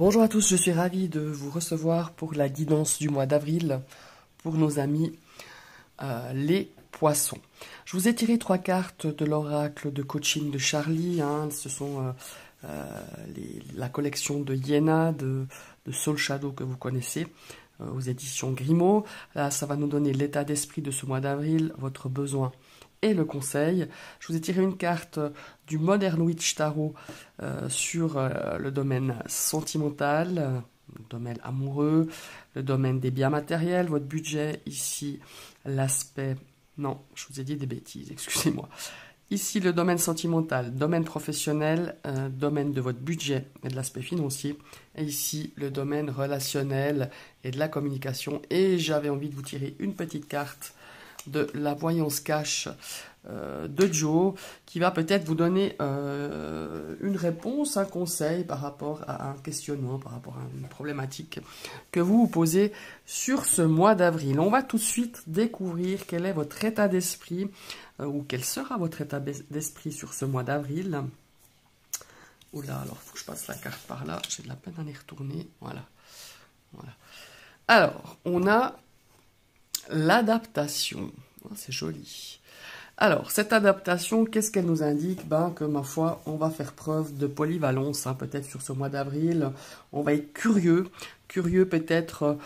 Bonjour à tous, je suis ravi de vous recevoir pour la guidance du mois d'avril pour nos amis les poissons. Je vous ai tiré 3 cartes de l'oracle de coaching de Charlie. Ce sont la collection de Yéna, de Soul Shadow que vous connaissez aux éditions Grimaud. Là, ça va nous donner l'état d'esprit de ce mois d'avril, votre besoin et le conseil. Je vous ai tiré une carte du Modern Witch Tarot sur le domaine sentimental, le domaine amoureux, le domaine des biens matériels, votre budget, ici l'aspect... Non, je vous ai dit des bêtises, excusez-moi. Ici le domaine sentimental, domaine professionnel, domaine de votre budget et de l'aspect financier. Et ici le domaine relationnel et de la communication. Et j'avais envie de vous tirer une petite carte de la voyance cash de Joe, qui va peut-être vous donner une réponse, un conseil par rapport à un questionnement, par rapport à une problématique que vous vous posez sur ce mois d'avril. On va tout de suite découvrir quel est votre état d'esprit, ou quel sera votre état d'esprit sur ce mois d'avril. Oula, alors il faut que je passe la carte par là, j'ai de la peine à y retourner, voilà. Alors, on a l'adaptation, oh, c'est joli. Alors, cette adaptation, qu'est-ce qu'elle nous indique? Que, ma foi, on va faire preuve de polyvalence, peut-être sur ce mois d'avril. On va être curieux peut-être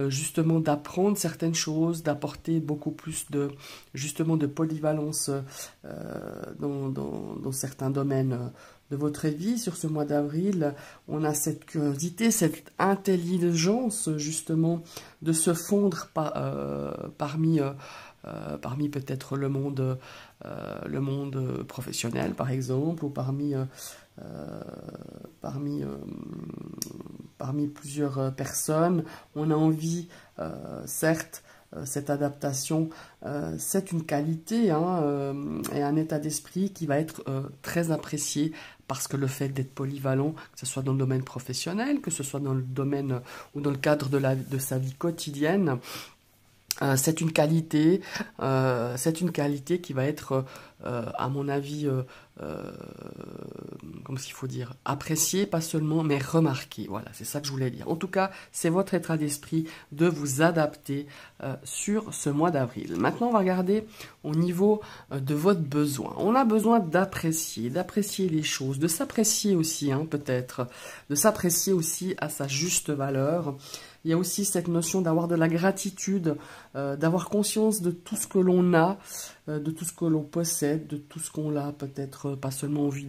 justement d'apprendre certaines choses, d'apporter beaucoup plus justement de polyvalence dans certains domaines de votre vie. Sur ce mois d'avril, on a cette curiosité, cette intelligence justement de se fondre parmi peut-être le monde professionnel par exemple, ou parmi plusieurs personnes. On a envie, certes, cette adaptation, c'est une qualité et un état d'esprit qui va être très apprécié, parce que le fait d'être polyvalent, que ce soit dans le domaine professionnel, que ce soit dans le domaine ou dans le cadre de sa vie quotidienne, c'est une qualité qui va être, à mon avis, comme s'il faut dire, appréciée, pas seulement, mais remarquée. Voilà, c'est ça que je voulais dire. En tout cas, c'est votre état d'esprit de vous adapter sur ce mois d'avril. Maintenant, on va regarder au niveau de votre besoin. On a besoin d'apprécier les choses, de s'apprécier aussi, peut-être, de s'apprécier aussi à sa juste valeur. Il y a aussi cette notion d'avoir de la gratitude, d'avoir conscience de tout ce que l'on a, de tout ce que l'on possède, de tout ce qu'on a, peut-être pas seulement en vue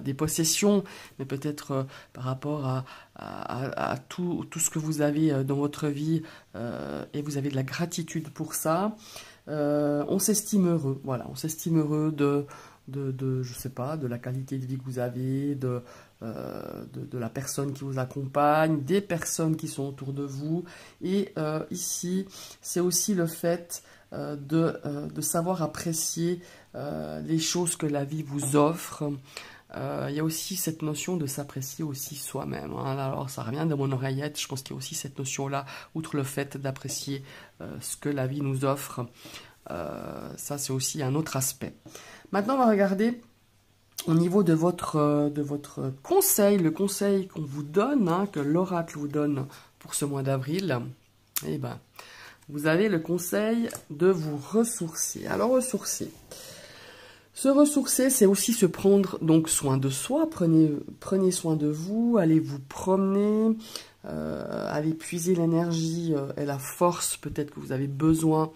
des possessions, mais peut-être par rapport à tout ce que vous avez dans votre vie, et vous avez de la gratitude pour ça. On s'estime heureux, voilà, on s'estime heureux je sais pas, de la qualité de vie que vous avez, de la personne qui vous accompagne, des personnes qui sont autour de vous. Et ici, c'est aussi le fait de savoir apprécier les choses que la vie vous offre. Il y a aussi cette notion de s'apprécier aussi soi-même. Alors, ça revient de mon oreillette. Je pense qu'il y a aussi cette notion-là, outre le fait d'apprécier ce que la vie nous offre. Ça, c'est aussi un autre aspect. Maintenant, on va regarder au niveau de votre conseil, le conseil qu'on vous donne, que l'oracle vous donne pour ce mois d'avril. Eh ben, vous avez le conseil de vous ressourcer. Alors, ressourcer. Se ressourcer, c'est aussi se prendre donc soin de soi. Prenez soin de vous, allez vous promener, allez puiser l'énergie et la force peut-être que vous avez besoin.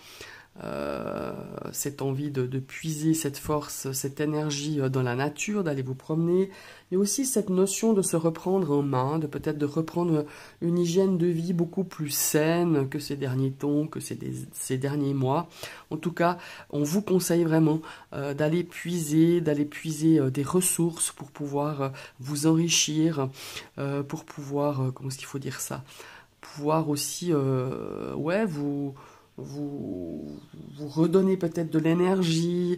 Cette envie de puiser cette force, cette énergie dans la nature, d'aller vous promener. Il y a aussi cette notion de se reprendre en main, de peut-être de reprendre une hygiène de vie beaucoup plus saine que ces derniers temps, que ces derniers mois. En tout cas, on vous conseille vraiment d'aller puiser des ressources pour pouvoir vous enrichir, pour pouvoir, comment est-ce qu'il faut dire ça, pouvoir aussi, vous redonner peut-être de l'énergie,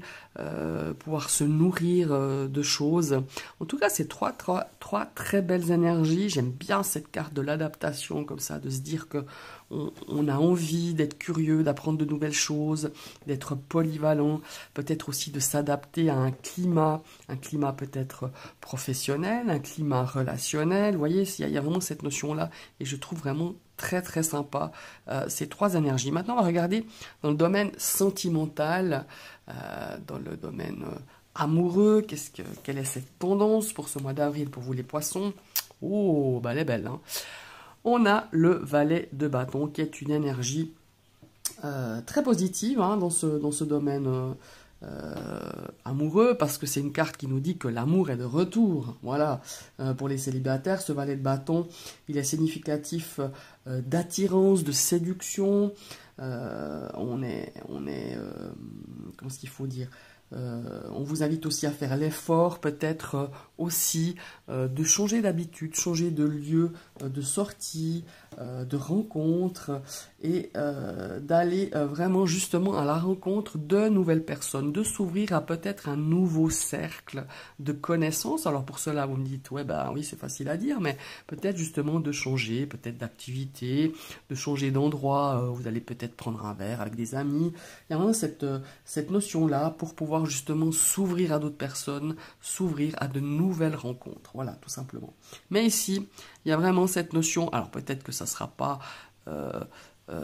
pouvoir se nourrir de choses. En tout cas, c'est trois très belles énergies. J'aime bien cette carte de l'adaptation, comme ça, de se dire que on a envie d'être curieux, d'apprendre de nouvelles choses, d'être polyvalent, peut-être aussi de s'adapter à un climat peut-être professionnel, un climat relationnel. Vous voyez, il y a vraiment cette notion-là et je trouve vraiment très très sympa ces trois énergies. Maintenant, on va regarder dans le domaine sentimental, dans le domaine amoureux, quelle est cette tendance pour ce mois d'avril pour vous les poissons? Oh, bah elle est belle, hein. On a le valet de bâton qui est une énergie très positive hein, dans ce domaine amoureux, parce que c'est une carte qui nous dit que l'amour est de retour. Voilà, pour les célibataires, ce valet de bâton, il est significatif d'attirance, de séduction. On est comment est-ce qu'il faut dire? On vous invite aussi à faire l'effort, peut-être aussi de changer d'habitude, changer de lieu de sortie, de rencontre et d'aller vraiment justement à la rencontre de nouvelles personnes, de s'ouvrir à peut-être un nouveau cercle de connaissances. Alors pour cela, vous me dites, ouais, bah oui, c'est facile à dire, mais peut-être justement de changer, peut-être d'activité, de changer d'endroit, vous allez peut-être prendre un verre avec des amis. Il y a vraiment cette notion-là pour pouvoir justement s'ouvrir à d'autres personnes, s'ouvrir à de nouvelles rencontres. Voilà, tout simplement. Mais ici, il y a vraiment cette notion, alors peut-être que ça ne sera pas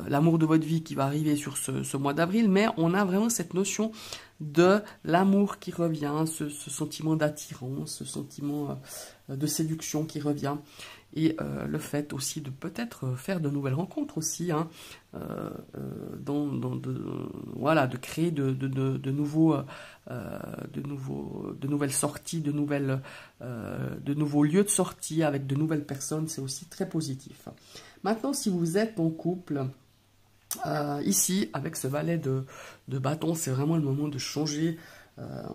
l'amour de votre vie qui va arriver sur ce mois d'avril, mais on a vraiment cette notion de l'amour qui revient, ce sentiment d'attirance, ce sentiment de séduction qui revient. Et le fait aussi de peut-être faire de nouvelles rencontres aussi, hein, voilà, de créer de nouvelles sorties, de nouveaux lieux de sortie avec de nouvelles personnes, c'est aussi très positif. Maintenant, si vous êtes en couple, ici, avec ce valet de bâton, c'est vraiment le moment de changer,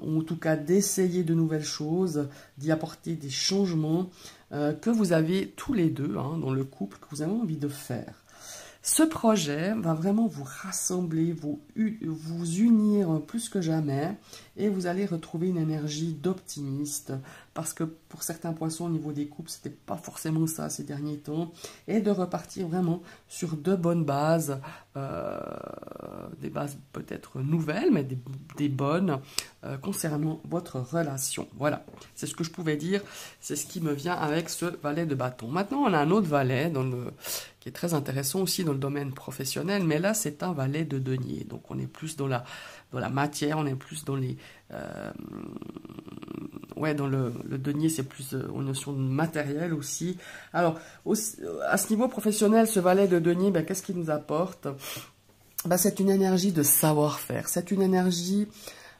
ou en tout cas d'essayer de nouvelles choses, d'y apporter des changements que vous avez tous les deux hein, dans le couple, que vous avez envie de faire. Ce projet va vraiment vous rassembler, vous unir plus que jamais et vous allez retrouver une énergie d'optimiste parce que pour certains poissons au niveau des couples, ce n'était pas forcément ça ces derniers temps et de repartir vraiment sur de bonnes bases, des bases peut-être nouvelles mais des bonnes concernant votre relation. Voilà, c'est ce que je pouvais dire, c'est ce qui me vient avec ce valet de bâton. Maintenant, on a un autre valet qui est très intéressant aussi dans le domaine professionnel, mais là c'est un valet de denier, donc on est plus dans la matière, on est plus dans les dans le denier, c'est plus une notion de matériel aussi. Alors à ce niveau professionnel, ce valet de denier, ben, qu'est-ce qu'il nous apporte? Ben, c'est une énergie de savoir-faire, c'est une énergie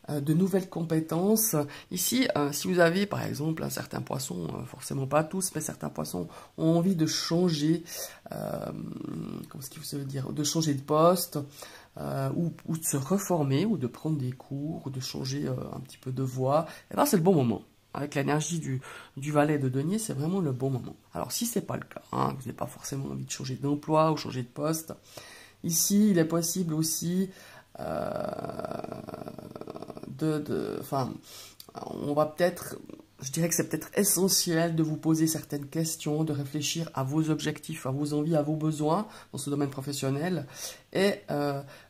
de nouvelles compétences. Ici, si vous avez par exemple un certain poisson, forcément pas tous, mais certains poissons ont envie de changer, comment est-ce qu'il veut dire, de changer de poste, ou de se reformer, ou de prendre des cours, ou de changer un petit peu de voie, et là c'est le bon moment. Avec l'énergie du valet de denier, c'est vraiment le bon moment. Alors si c'est pas le cas, hein, que vous n'avez pas forcément envie de changer d'emploi ou changer de poste, ici il est possible aussi on va peut-être, je dirais que c'est peut-être essentiel de vous poser certaines questions, de réfléchir à vos objectifs, à vos envies, à vos besoins dans ce domaine professionnel et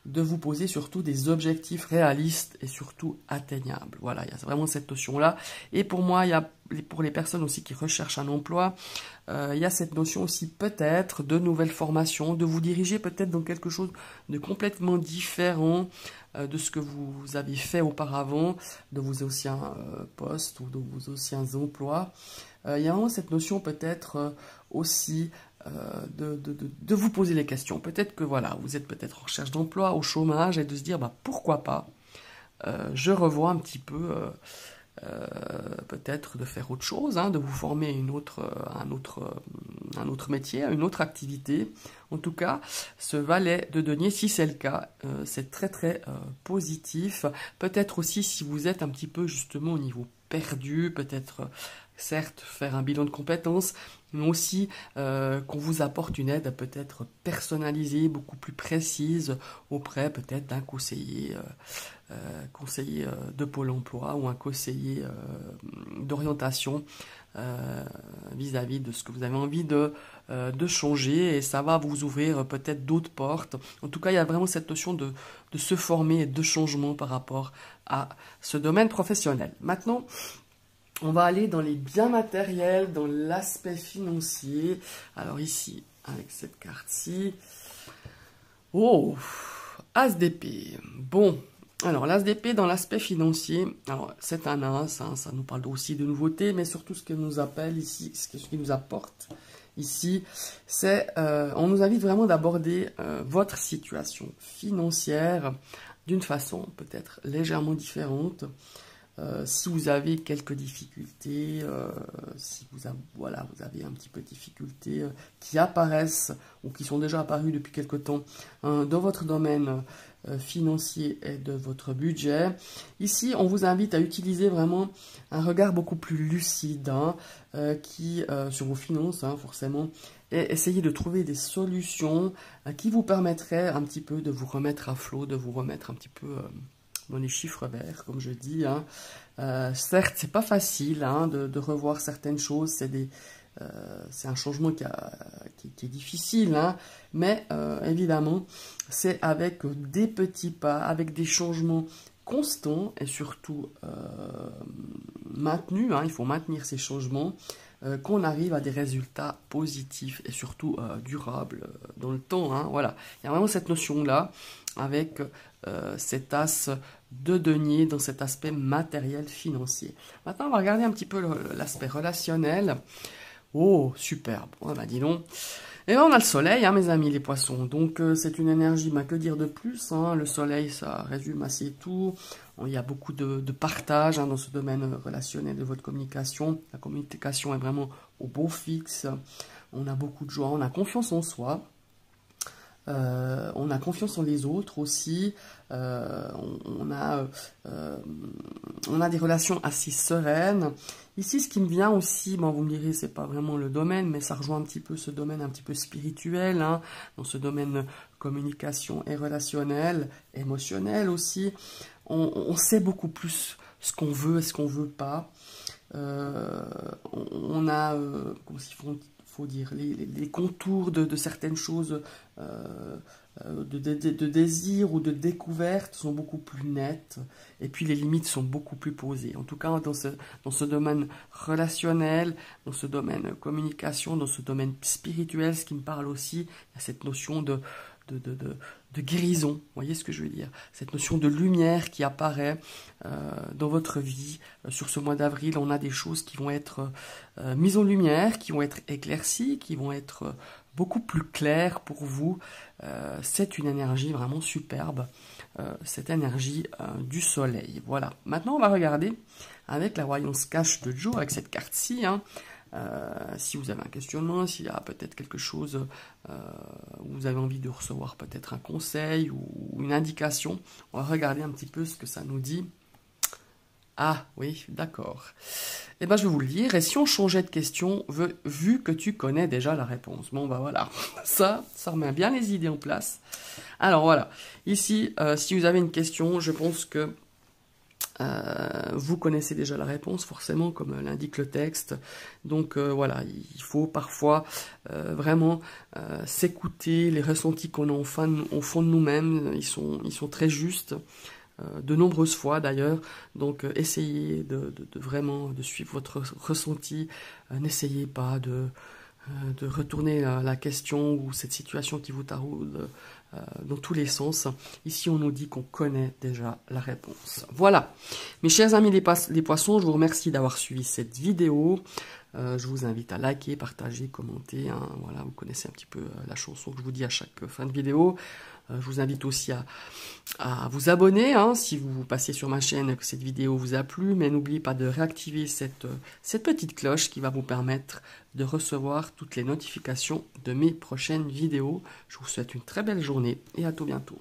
de vous poser surtout des objectifs réalistes et surtout atteignables. Voilà, il y a vraiment cette notion-là. Et pour moi, pour les personnes aussi qui recherchent un emploi, il y a cette notion aussi peut-être de nouvelles formations, de vous diriger peut-être dans quelque chose de complètement différent de ce que vous avez fait auparavant, de vos anciens postes ou de vos anciens emplois. Il y a vraiment cette notion peut-être aussi de vous poser les questions. Peut-être que voilà, vous êtes peut-être en recherche d'emploi, au chômage, et de se dire bah, pourquoi pas, je revois un petit peu peut-être de faire autre chose, hein, de vous former un autre métier, une autre activité. En tout cas, ce valet de denier, si c'est le cas, c'est très très positif. Peut-être aussi si vous êtes un petit peu justement au niveau perdu, peut-être certes faire un bilan de compétences, mais aussi qu'on vous apporte une aide peut-être personnalisée, beaucoup plus précise auprès peut-être d'un conseiller conseiller de Pôle emploi ou un conseiller d'orientation vis-à-vis de ce que vous avez envie de changer, et ça va vous ouvrir peut-être d'autres portes. En tout cas, il y a vraiment cette notion de se former et de changement par rapport à ce domaine professionnel. Maintenant, on va aller dans les biens matériels, dans l'aspect financier. Alors ici, avec cette carte-ci, oh, As d'épée. Bon, alors l'As d'épée dans l'aspect financier, alors c'est un As, hein, ça nous parle aussi de nouveautés, mais surtout ce que nous appelle ici, ce qui nous apporte ici, c'est, on nous invite vraiment d'aborder votre situation financière d'une façon peut-être légèrement différente. Si vous avez quelques difficultés, si vous avez un petit peu de difficultés qui apparaissent ou qui sont déjà apparues depuis quelque temps dans votre domaine financier et de votre budget, ici on vous invite à utiliser vraiment un regard beaucoup plus lucide sur vos finances, forcément, et essayer de trouver des solutions qui vous permettraient un petit peu de vous remettre à flot, de vous remettre un petit peu dans les chiffres verts, comme je dis. Certes, c'est pas facile de revoir certaines choses, c'est un changement qui est difficile, mais évidemment, c'est avec des petits pas, avec des changements constants et surtout maintenus, il faut maintenir ces changements, qu'on arrive à des résultats positifs et surtout durables dans le temps. Voilà, il y a vraiment cette notion-là avec cet as de denier dans cet aspect matériel financier. Maintenant, on va regarder un petit peu l'aspect relationnel. Oh, superbe. Bah, dis donc. Et bien, on a le soleil, mes amis, les poissons. Donc, c'est une énergie, que dire de plus, Le soleil, ça résume assez tout. Il y a beaucoup de partage dans ce domaine relationnel de votre communication. La communication est vraiment au beau fixe. On a beaucoup de joie, on a confiance en soi. On a confiance en les autres aussi. On a des relations assez sereines. Ici, ce qui me vient aussi, vous me direz, c'est pas vraiment le domaine, mais ça rejoint un petit peu ce domaine un petit peu spirituel, dans ce domaine communication et relationnel, émotionnel aussi. On sait beaucoup plus ce qu'on veut et ce qu'on veut pas. On a, faut dire, les contours de certaines choses de désir ou de découverte sont beaucoup plus nettes, et puis les limites sont beaucoup plus posées. En tout cas, dans ce domaine relationnel, dans ce domaine communication, dans ce domaine spirituel, ce qui me parle aussi, il y a cette notion de guérison, vous voyez ce que je veux dire, cette notion de lumière qui apparaît dans votre vie. Sur ce mois d'avril, on a des choses qui vont être mises en lumière, qui vont être éclaircies, qui vont être beaucoup plus claires pour vous. C'est une énergie vraiment superbe, cette énergie du soleil. Voilà, maintenant on va regarder avec la voyance cache de Joe, avec cette carte-ci, si vous avez un questionnement, s'il y a peut-être quelque chose où vous avez envie de recevoir peut-être un conseil ou une indication, on va regarder un petit peu ce que ça nous dit. Ah oui, d'accord. Eh bien, je vais vous le dire. Et si on changeait de question, vu que tu connais déjà la réponse? Bon, voilà. Ça remet bien les idées en place. Alors, voilà. Ici, si vous avez une question, je pense que vous connaissez déjà la réponse, forcément, comme l'indique le texte. Donc, voilà, il faut parfois vraiment s'écouter. Les ressentis qu'on a au fond de nous-mêmes, ils sont très justes. De nombreuses fois d'ailleurs, donc essayez de vraiment de suivre votre ressenti, n'essayez pas de retourner la question ou cette situation qui vous taraude dans tous les sens. Ici on nous dit qu'on connaît déjà la réponse. Voilà, mes chers amis les poissons, je vous remercie d'avoir suivi cette vidéo. Je vous invite à liker, partager, commenter. Voilà, vous connaissez un petit peu la chanson que je vous dis à chaque fin de vidéo. Je vous invite aussi à vous abonner si vous passez sur ma chaîne et que cette vidéo vous a plu. Mais n'oubliez pas de réactiver cette petite cloche qui va vous permettre de recevoir toutes les notifications de mes prochaines vidéos. Je vous souhaite une très belle journée et à tout bientôt.